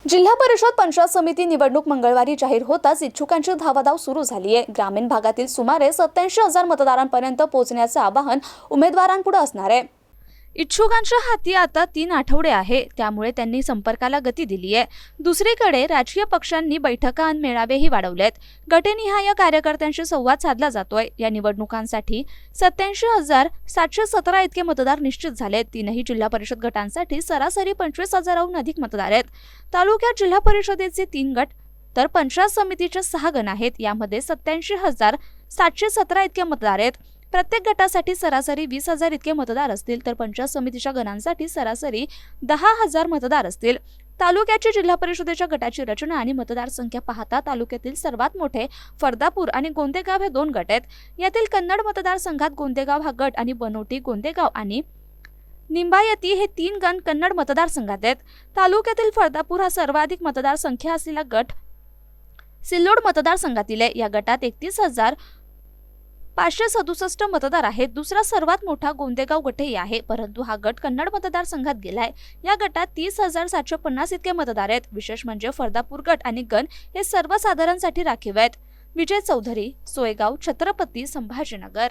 जिल्हा परिषद पंचायत समिती निवडणूक मंगळवारी जाहीर होताच इच्छुकांची धावाधाव सुरू झाली आहे। ग्रामीण भागातील सुमारे 87,000 मतदारांपर्यंत पोहोचण्याचे आवाहन उमेदवारांपुढे असणार आहे। इच्छुकांच्या हाती आता 3 आठवडे आहे, त्यामुळे त्यांनी संपर्काला गती दिली आहे। दुसरीकडे राजकीय पक्षांनी बैठका आणि मेळावेही वाढवलेत। गटनिहाय कार्यकर्त्यांशी संवाद साधला जातोय। या निवडणुकांसाठी 87,717 इतके मतदार निश्चित झालेत। 3ही जिल्हा परिषद गटांसाठी सरासरी 25,000हून अधिक मतदार आहेत। तालुक्यात जिल्हा परिषदेचे 3 गट तर पंचायत समितीचे 6 गण आहेत। यामध्ये 87,717 इतके मतदार आहेत। प्रत्येक गटासाठी सरासरी 20,000 इतके मतदार असतील, तर पंचायत समितीच्या गणांसाठी सरासरी 10,000 मतदार असतील। तालुक्याची जिल्हा परिषदेच्या गटाची रचना आणि मतदारसंख्या पाहता तालुक्यातील सर्वात मोठे फरदापूर आणि गोंदेगाव हे 2 गट आहेत। यातील कन्नड मतदारसंघात गोंदेगाव हा गट आणि बनोटी, गोंदेगाव आणि निंबायती हे 3 गण कन्नड मतदारसंघात आहेत। तालुक्यातील फरदापूर हा सर्वाधिक मतदारसंख्या असलेला गट सिल्लोड मतदारसंघातील आहे। या गटात 31,567 मतदार आहेत। दुसरा सर्वात मोठा गोंदेगाव गटही आहे, परंतु हा गट कन्नड मतदारसंघात गेलाय। या गटात 30,750 इतके मतदार आहेत। विशेष म्हणजे फरदापूर गट आणि गण हे सर्वसाधारणसाठी राखीव आहेत। विजय चौधरी, सोयगाव, छत्रपती संभाजीनगर।